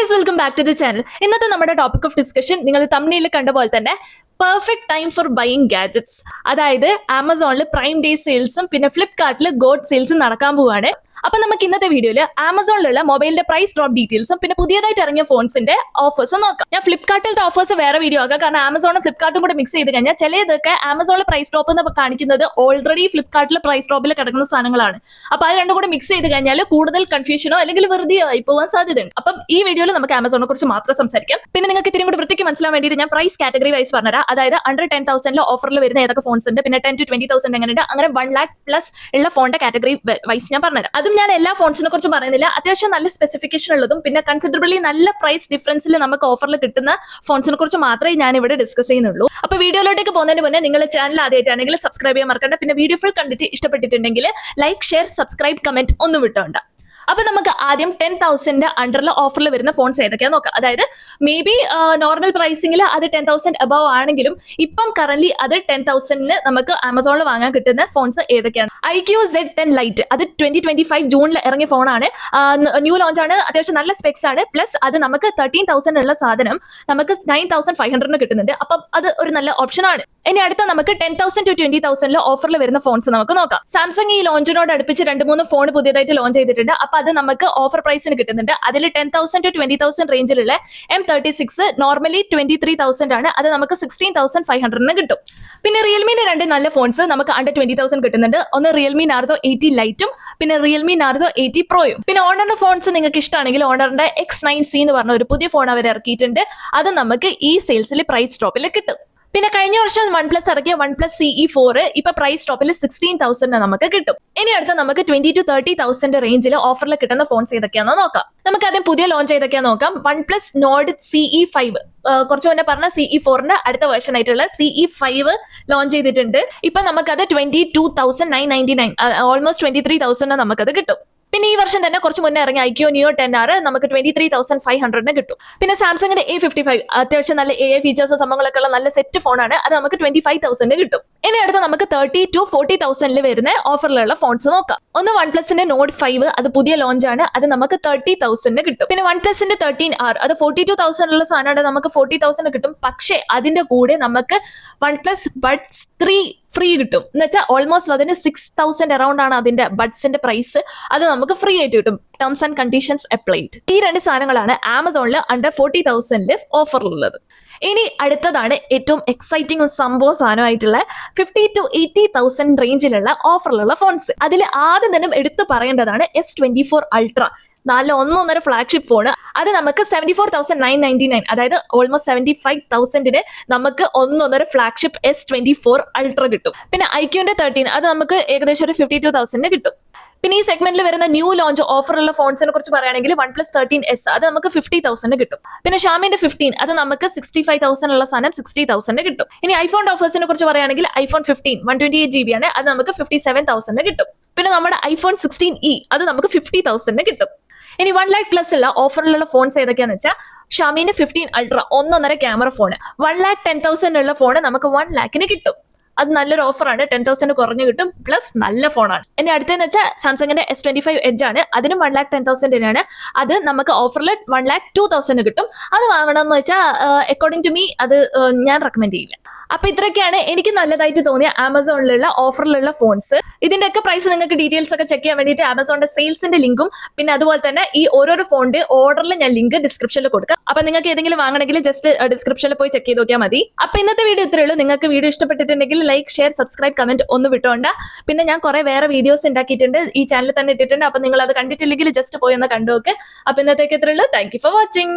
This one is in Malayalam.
Guys, welcome back to the channel. ഇന്നത്തെ നമ്മുടെ ടോപ്പിക് ഓഫ് ഡിസ്കഷൻ നിങ്ങൾ തംബ്നെയിൽ കണ്ട പോലെ തന്നെ perfect time for buying gadgets. അതായത് ആമസോണിൽ പ്രൈം ഡേ സെയിൽസും പിന്നെ ഫ്ലിപ്കാർട്ടിൽ ഗോഡ് സെയിൽസും നടക്കാൻ പോവുകയാണ്. അപ്പൊ നമുക്ക് ഇന്നത്തെ വീഡിയോയിൽ ആമസോണിലുള്ള മൊബൈലിന്റെ പ്രൈസ് ഡ്രോപ്പ് ഡീറ്റെയിൽസും പിന്നെ പുതിയതായിട്ട് ഇറങ്ങിയ ഫോൺസിന്റെ ഓഫേഴ്സും നോക്കാം. ഞാൻ ഫ്ലിപ്കാർട്ടിലത്തെ ഓഫേഴ്സ് വേറെ വീഡിയോ ആക്കാം, കാരണം ആമസോണും ഫ്ലിപ്കാർട്ടും കൂടെ മിക്സ് ചെയ്ത് കഴിഞ്ഞാൽ ചിലതൊക്കെ ആമസോണിൽ പ്രൈസ് ഡ്രോപ്പ് എന്ന് കാണിക്കുന്നത് ഓൾറെഡി ഫ്ലിപ്കാർട്ടിൽ പ്രൈസ് ഡ്രോപ്പിൽ കിടക്കുന്ന സാധനങ്ങളാണ്. അപ്പൊ അത് രണ്ടും കൂടെ മിക്സ് ചെയ്ത് കഴിഞ്ഞാൽ കൂടുതൽ കൺഫ്യൂഷനോ അല്ലെങ്കിൽ വെറുതെ ആയി പോകാൻ സാധ്യതയുണ്ട്. അപ്പം ഈ വീഡിയോയിൽ നമുക്ക് ആമസോണിനെ കുറിച്ച് മാത്രം സംസാരിക്കാം. പിന്നെ നിങ്ങൾക്ക് ഇത്തിരി കൂടി വൃത്തിക്ക് മനസ്സിലാൻ വേണ്ടിയിട്ട് ഞാൻ പ്രൈസ് കാറ്റഗറി വൈസ് പറഞ്ഞുതരാം. അതായത് അണ്ടർ 10,000 ഓഫറിൽ വരുന്ന ഏതൊക്കെ ഫോൺസ് ഉണ്ട്, പിന്നെ 10 to 20,000 എങ്ങനെയുണ്ട്, അങ്ങനെ 1 lakh പ്ലസ് ഉള്ള ഫോണിന്റെ കാറ്റഗറി വൈസ് ഞാൻ പറഞ്ഞുതരാം. അതും ഞാൻ എല്ലാ ഫോൺസിനെ കുറിച്ച് പറയുന്നില്ല, അത്യാവശ്യം നല്ല സ്പെസിഫിക്കേഷൻ ഉള്ളതും പിന്നെ കൺസിഡറബിളി നല്ല പ്രൈസ് ഡിഫറൻസിൽ നമുക്ക് ഓഫറിൽ കിട്ടുന്ന ഫോൺസിനെ കുറിച്ച് മാത്രമേ ഞാൻ ഇവിടെ ഡിസ്കസ് ചെയ്യുന്നുള്ളൂ. അപ്പൊ വീഡിയോയിലോട്ടേക്ക് പോകുന്നതിന് മുന്നേ നിങ്ങൾ ചാനൽ ആദ്യമായിട്ടാണെങ്കിൽ സബ്സ്ക്രൈബ് ചെയ്യാൻ മറക്കണ്ട. പിന്നെ വീഡിയോ ഫുൾ കണ്ടിട്ട് ഇഷ്ടപ്പെട്ടിട്ടുണ്ടെങ്കിൽ ലൈക്ക്, ഷെയർ, സബ്സ്ക്രൈബ്, കമന്റ് ഒന്നും വിട്ടോണ്ട. അപ്പൊ നമുക്ക് ആദ്യം 10,000 അണ്ടറിൽ ഓഫറിൽ വരുന്ന ഫോൺസ് ഏതൊക്കെയാന്ന് നോക്കാം. അതായത് മേ ബി നോർമൽ പ്രൈസിംഗിൽ അത് 10,000 അബവ് ആണെങ്കിലും ഇപ്പം കറന്റ് അത് 10,000 നമുക്ക് ആമസോണിൽ വാങ്ങാൻ കിട്ടുന്ന ഫോൺസ് ഏതൊക്കെയാണ്? iQOO Z10 Lite, അത് 2025 ജൂണിൽ ഇറങ്ങിയ ഫോണാണ്. ന്യൂ ലോഞ്ച് ആണ്, അത്യാവശ്യം നല്ല സ്പെക്സ് ആണ്. പ്ലസ് അത് നമുക്ക് 13,000 ഉള്ള സാധനം നമുക്ക് 9,500 കിട്ടുന്നുണ്ട്. അപ്പം അത് ഒരു നല്ല ഓപ്ഷൻ ആണ്. ഇനി അടുത്ത നമുക്ക് 10,000 to 20,000 ഓഫറിൽ വരുന്ന ഫോൺസ് നമുക്ക് നോക്കാം. സാംസങ് ഈ ലോഞ്ചിനോട് അടുപ്പിച്ച് 2-3 ഫോൺ പുതിയതായിട്ട് ലോഞ്ച് ചെയ്തിട്ടുണ്ട്. അപ്പൊ അത് നമുക്ക് ഓഫർ പ്രൈസിന് കിട്ടുന്നുണ്ട്. അതിൽ 10,000 to 20,000 റേഞ്ചിലുള്ള M36 നോർമലി 23,000 ആണ്, അത് നമുക്ക് 16,500 കിട്ടും. പിന്നെ റിയൽമിന്റെ 2 നല്ല ഫോൺസ് നമുക്ക് അണ്ടർ 20,000 കിട്ടുന്നുണ്ട്. ഒന്ന് റിയൽമി നാർസോ 80 ലൈറ്റും പിന്നെ റിയൽമി നാർസോ 80 പ്രോയും. പിന്നെ ഓണറിന്റെ ഫോൺസ് നിങ്ങൾക്ക് ഇഷ്ടമാണെങ്കിൽ ഓണറിന്റെ X9C എന്ന് പറഞ്ഞ ഒരു പുതിയ ഫോൺ അവർ ഇറക്കിയിട്ടുണ്ട്. അത് നമുക്ക് ഈ സെയിൽസിൽ പ്രൈസ് ഡ്രോപ്പിൽ കിട്ടും. പിന്നെ കഴിഞ്ഞ വർഷം OnePlus ഇറക്കിയ OnePlus CE4 ഇപ്പൊ പ്രൈസ് ടോപ്പിൽ 16,000 നമുക്ക് കിട്ടും. ഇനി അടുത്ത നമുക്ക് 20,000 to 30,000 റേഞ്ചിൽ ഓഫറിൽ കിട്ടുന്ന ഫോൺസ് ഏതൊക്കെയാണെന്ന് നോക്കാം. നമുക്ക് ആദ്യം പുതിയ ലോഞ്ച് ഏതൊക്കെയാന്ന് നോക്കാം. OnePlus Nord CE5, കുറച്ച് മുന്നേ പറഞ്ഞ CE4ന്റെ അടുത്ത വേർഷൻ ആയിട്ടുള്ള CE5 ലോഞ്ച് ചെയ്തിട്ടുണ്ട്. ഇപ്പൊ നമുക്കത് 22,999, ഓൾമോസ്റ്റ് 23,000 നമുക്കത് കിട്ടും. പിന്നെ ഈ വർഷം തന്നെ കുറച്ച് മുന്നേ ഇറങ്ങിയ iQOO Neo 10R നമുക്ക് 23,500 കിട്ടും. പിന്നെ സാംസങ്ങിന്റെ A55 അത്യാവശ്യം നല്ല AI ഫീച്ചേഴ്സും സംഭവങ്ങളൊക്കെ ഉള്ള നല്ല സെറ്റ് ഫോണാണ്, അത് നമുക്ക് 25,000 കിട്ടും. ഇനി അടുത്ത നമുക്ക് 30,000 to 40,000 വരുന്ന ഓഫറിലുള്ള ഫോൺസ് നോക്കാം. ഒന്ന് OnePlusന്റെ Nord 5, അത് പുതിയ ലോഞ്ച് ആണ്, അത് നമുക്ക് 30,000 കിട്ടും. പിന്നെ OnePlusന്റെ 13R, അത് 42,000 ഉള്ള സാധനമാണ്, നമുക്ക് 40,000 കിട്ടും. പക്ഷേ അതിന്റെ കൂടെ നമുക്ക് OnePlus Buds 3 ഫ്രീ കിട്ടും. എന്ന് വെച്ചാൽ ഓൾമോസ്റ്റ് അതിന് 6,000 അറൌണ്ട് ആണ് അതിന്റെ ബഡ്സിന്റെ പ്രൈസ്, അത് നമുക്ക് ഫ്രീ ആയിട്ട് കിട്ടും. Terms and conditions applied. ഈ 2 സാധനങ്ങളാണ് ആമസോണിൽ അണ്ടർ 40,000 ഓഫറിലുള്ളത്. ഇനി അടുത്തതാണ് ഏറ്റവും എക്സൈറ്റിംഗ് സംഭവ സാധനമായിട്ടുള്ള 50,000 to 80,000 റേഞ്ചിലുള്ള ഓഫറിലുള്ള ഫോൺസ്. അതിൽ ആദ്യം തന്നെ എടുത്തു പറയേണ്ടതാണ് S24 Ultra, 1.5 ഫ്ലാഗ്ഷിപ്പ് ഫോണ്. അത് നമുക്ക് 74,999, അതായത് ഓൾമോസ്റ്റ് 75,000 നമുക്ക് 1.5 ഫ്ലാഗ്ഷിപ്പ് S24 Ultra കിട്ടും. പിന്നെ iQOOന്റെ 13, അത് നമുക്ക് ഏകദേശം ഒരു 52,000 കിട്ടും. പിന്നെ ഈ സെഗ്മെന്റിൽ വരുന്ന ന്യൂ ലോഞ്ച് ഓഫറുള്ള ഫോൺസിനെ കുറിച്ച് പറയുകയാണെങ്കിൽ OnePlus 13S, അത് നമുക്ക് 50,000 കിട്ടും. പിന്നെ ഷാമിന്റെ 15, അത് നമുക്ക് 65,000 ഉള്ള സാധനം 60,000 കിട്ടും. ഇനി ഐഫോൺ ഓഫേഴ്സിനെ കുറിച്ച് പറയുകയാണെങ്കിൽ iPhone 15 128GB ആണ്, അത് നമുക്ക് 57,000 കിട്ടും. പിന്നെ നമ്മുടെ iPhone 16e, അത് നമുക്ക് 50,000 കിട്ടും. ഇനി 1 lakh പ്ലസ് ഉള്ള ഓഫറിലുള്ള ഫോൺസ് ഏതൊക്കെയാന്ന് വെച്ചാൽ ഷാമിന്റെ 15 Ultra 1.5 ക്യാമറ ഫോൺ 1,10,000 ഉള്ള ഫോൺ നമുക്ക് 1 lakhന് കിട്ടും. അത് നല്ലൊരു ഓഫറാണ്, 10,000 കുറഞ്ഞു കിട്ടും, പ്ലസ് നല്ല ഫോണാണ്. ഇനി അടുത്തെന്ന് വെച്ചാൽ സാംസങ്ങിന്റെ S25 Edge ആണ്, അതിനും 1,10,000 അത് നമുക്ക് ഓഫറിൽ 1,02,000 കിട്ടും. അത് വാങ്ങണമെന്ന് വെച്ചാൽ അക്കോർഡിംഗ് ടു മീ അത് ഞാൻ റെക്കമെൻഡ് ചെയ്യില്ല. അപ്പൊ ഇത്രയൊക്കെയാണ് എനിക്ക് നല്ലതായിട്ട് തോന്നിയ ആമസോണിലുള്ള ഓഫറിലുള്ള ഫോൺസ്. ഇതിന്റെ ഒക്കെ പ്രൈസ് നിങ്ങൾക്ക് ഡീറ്റെയിൽസ് ഒക്കെ ചെക്ക് ചെയ്യാൻ വേണ്ടിയിട്ട് ആമസോണിന്റെ സെയിൽസിന്റെ ലിങ്കും പിന്നെ അതുപോലെ തന്നെ ഈ ഓരോരോ ഫോണിന്റെ ഓർഡറിൽ ഞാൻ ലിങ്ക് ഡിസ്ക്രിപ്ഷനിൽ കൊടുക്കാം. അപ്പൊ നിങ്ങൾക്ക് ഏതെങ്കിലും വാങ്ങണമെങ്കിൽ ജസ്റ്റ് ഡിസ്ക്രിപ്ഷനിൽ പോയി ചെക്ക് ചെയ്ത് നോക്കിയാൽ മതി. അപ്പൊ ഇന്നത്തെ വീഡിയോ ഇത്രയേ ഉള്ളൂ. നിങ്ങൾക്ക് വീഡിയോ ഇഷ്ടപ്പെട്ടിട്ടുണ്ടെങ്കിൽ ലൈക്ക്, ഷെയർ, സബ്സ്ക്രൈബ്, കമന്റ് ഒന്നും വിട്ടോണ്ട. പിന്നെ ഞാൻ കുറെ വേറെ വീഡിയോസ് ഉണ്ടാക്കിയിട്ടുണ്ട്, ഈ ചാനലിൽ തന്നെ ഇട്ടിട്ടുണ്ട്. അപ്പൊ നിങ്ങൾ അത് കണ്ടിട്ടില്ലെങ്കിൽ ജസ്റ്റ് പോയി ഒന്ന് കണ്ടുനോക്ക്. അപ്പൊ ഇന്നത്തേക്ക് ഇത്രയേ ഉള്ളൂ. Thank you for watching.